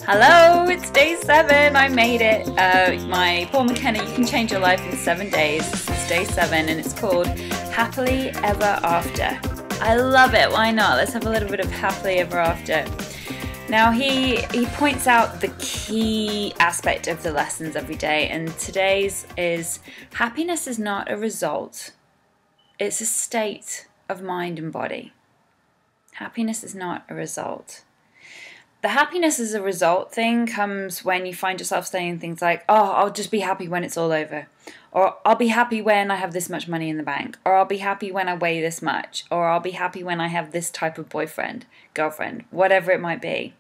Hello, it's day 7. I made it. My Paul McKenna, You Can Change Your Life in 7 Days. This is day 7 and it's called Happily Ever After. I love it. Why not? Let's have a little bit of happily ever after. Now he points out the key aspect of the lessons every day, and today's is happiness is not a result. It's a state of mind and body. Happiness is not a result. The happiness as a result thing comes when you find yourself saying things like, oh, I'll just be happy when it's all over. Or I'll be happy when I have this much money in the bank. Or I'll be happy when I weigh this much. Or I'll be happy when I have this type of boyfriend, girlfriend, whatever it might be.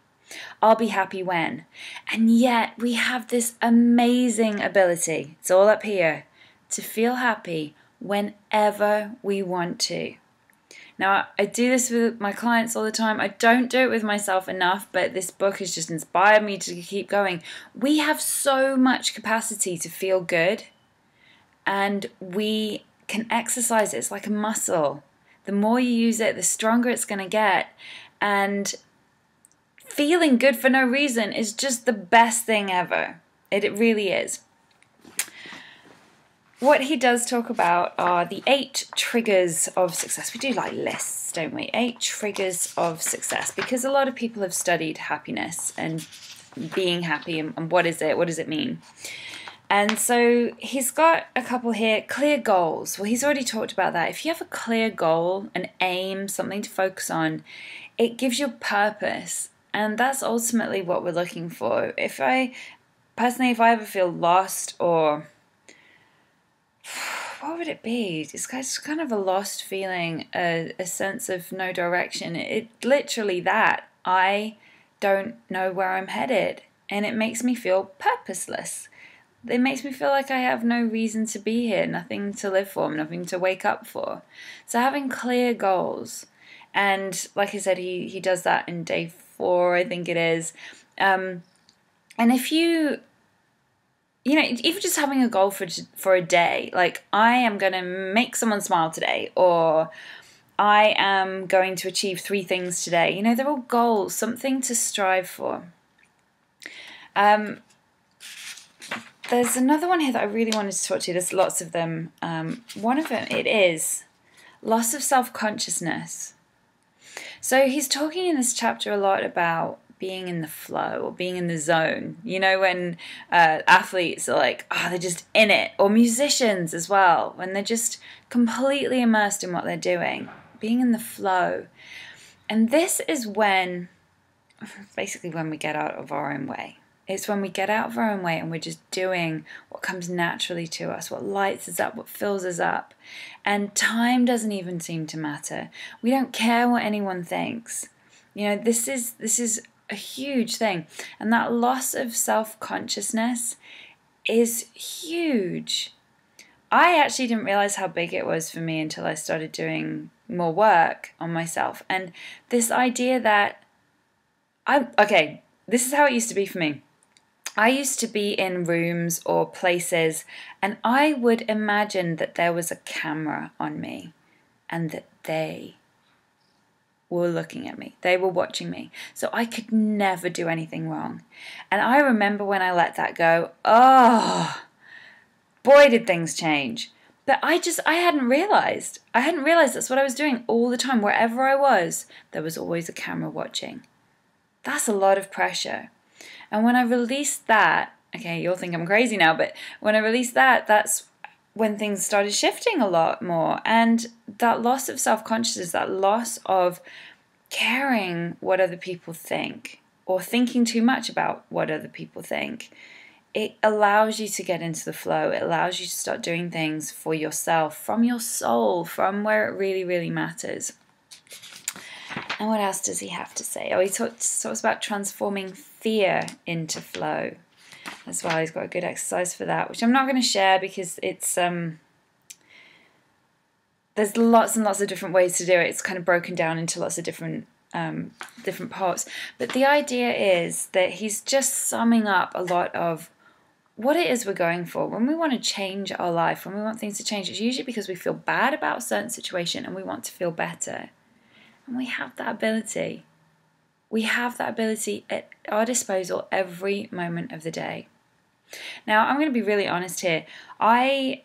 I'll be happy when. And yet we have this amazing ability, it's all up here, to feel happy whenever we want to. Now, I do this with my clients all the time. I don't do it with myself enough, but this book has just inspired me to keep going. We have so much capacity to feel good, and we can exercise it. It's like a muscle. The more you use it, the stronger it's going to get. And feeling good for no reason is just the best thing ever. It really is. What he does talk about are the 8 triggers of success. We do like lists, don't we? 8 triggers of success, because a lot of people have studied happiness and being happy and what is it? What does it mean? And so he's got a couple here. Clear goals. Well, he's already talked about that. If you have a clear goal, an aim, something to focus on, it gives you purpose. And that's ultimately what we're looking for. If I ever feel lost, or what would it be? It's kind of a lost feeling, a sense of no direction. It literally that. I don't know where I'm headed, and it makes me feel purposeless. It makes me feel like I have no reason to be here, nothing to live for, nothing to wake up for. So having clear goals, and like I said, he does that in day 4, I think it is. And if you even just having a goal for a day, like I am going to make someone smile today, or I am going to achieve 3 things today. They're all goals, something to strive for. There's another one here that I really wanted to talk to you. There's lots of them. One of them, it is loss of self-consciousness. So he's talking in this chapter a lot about being in the flow or being in the zone. When athletes are like, they're just in it, or musicians as well, when they're just completely immersed in what they're doing, being in the flow. And this is basically when we get out of our own way. It's when we get out of our own way and we're just doing what comes naturally to us, what lights us up, what fills us up. And time doesn't even seem to matter. We don't care what anyone thinks. This is a huge thing. And that loss of self-consciousness is huge. I actually didn't realize how big it was for me until I started doing more work on myself. And this idea that this is how it used to be for me. I used to be in rooms or places, and I would imagine that there was a camera on me and that they were looking at me. They were watching me. So I could never do anything wrong. And I remember when I let that go, oh, boy, did things change. But I hadn't realized. I hadn't realized that's what I was doing all the time. Wherever I was, there was always a camera watching. That's a lot of pressure. And when I released that, okay, you'll think I'm crazy now, but when I released that, that's when things started shifting a lot more. And that loss of self-consciousness, that loss of caring what other people think, or thinking too much about what other people think, it allows you to get into the flow. It allows you to start doing things for yourself, from your soul, from where it really, really matters. And what else does he have to say? He talks about transforming fear into flow as well. He's got a good exercise for that, which I'm not going to share because it's there's lots and lots of different ways to do it. It's kind of broken down into lots of different parts. But the idea is that he's just summing up a lot of what it is we're going for. When we want to change our life, when we want things to change, it's usually because we feel bad about a certain situation and we want to feel better. And we have that ability. We have that ability at our disposal every moment of the day. Now, I'm going to be really honest here. I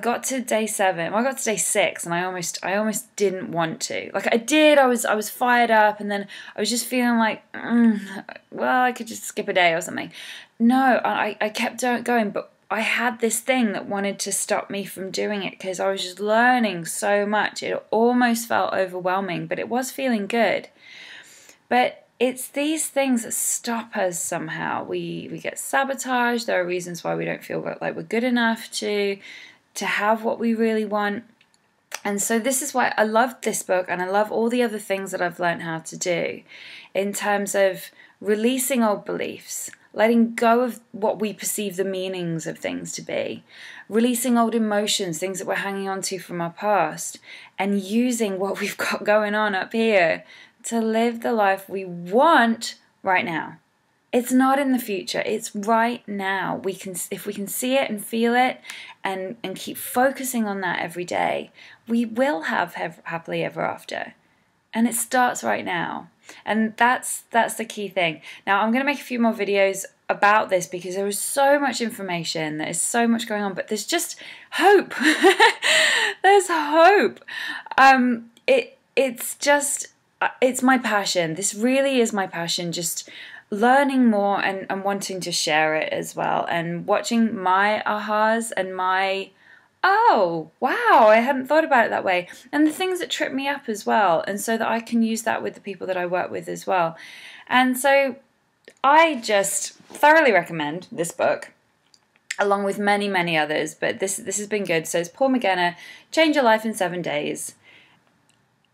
got to day 7. Well, I got to day 6, and I almost didn't want to. Like I did. I was fired up, and then I was just feeling like, well, I could just skip a day or something. No, I kept going, but I had this thing that wanted to stop me from doing it because I was just learning so much. It almost felt overwhelming, but it was feeling good. But it's these things that stop us somehow. We get sabotaged. There are reasons why we don't feel like we're good enough to have what we really want. And so this is why I love this book, and I love all the other things that I've learned how to do in terms of releasing old beliefs, letting go of what we perceive the meanings of things to be, releasing old emotions, things that we're hanging on to from our past, and using what we've got going on up here to live the life we want right now. It's not in the future, it's right now. If we can see it and feel it and keep focusing on that every day, we will have happily ever after. And it starts right now. And that's the key thing. Now, I'm going to make a few more videos about this because there is so much information, there is so much going on, but there's just hope. There's hope. It's my passion. This really is my passion, just learning more and wanting to share it as well, and watching my ahas and my, oh, wow, I hadn't thought about it that way, and the things that trip me up as well, and so that I can use that with the people that I work with as well. And so I just thoroughly recommend this book, along with many, many others, but this has been good. So it's Paul McKenna, Change Your Life in 7 Days.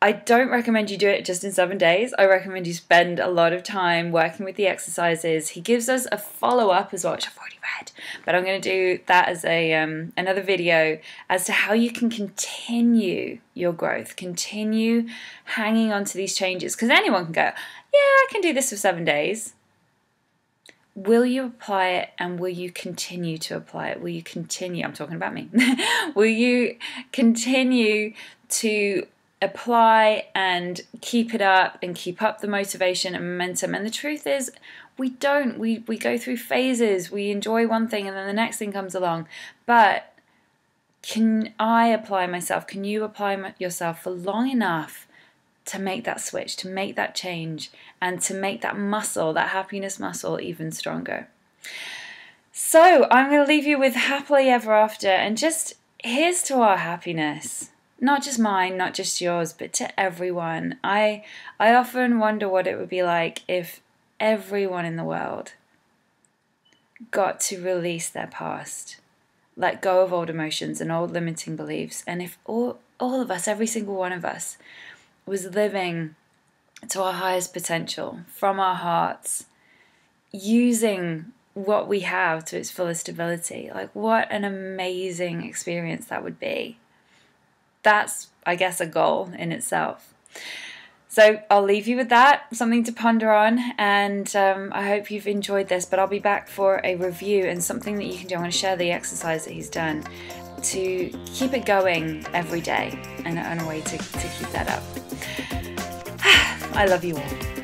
I don't recommend you do it just in 7 days. I recommend you spend a lot of time working with the exercises. He gives us a follow-up as well, which I've already read, but I'm going to do that as a another video as to how you can continue your growth, continue hanging on to these changes, because anyone can go, yeah, I can do this for 7 days. Will you apply it, and will you continue to apply it? Will you continue, I'm talking about me, will you continue to apply and keep it up and keep up the motivation and momentum? And the truth is, we don't. We go through phases. We enjoy one thing and then the next thing comes along. But can I apply myself? Can you apply yourself for long enough to make that switch, to make that change, and to make that muscle, that happiness muscle, even stronger? So I'm going to leave you with happily ever after, and just here's to our happiness. Not just mine, not just yours, but to everyone. I often wonder what it would be like if everyone in the world got to release their past, let go of old emotions and old limiting beliefs, and if all of us, every single one of us, was living to our highest potential from our hearts, using what we have to its fullest ability. Like, what an amazing experience that would be. That's, I guess, a goal in itself. So I'll leave you with that, something to ponder on, and I hope you've enjoyed this, but I'll be back for a review and something that you can do. I'm going to share the exercise that he's done to keep it going every day, and a way to keep that up. I love you all.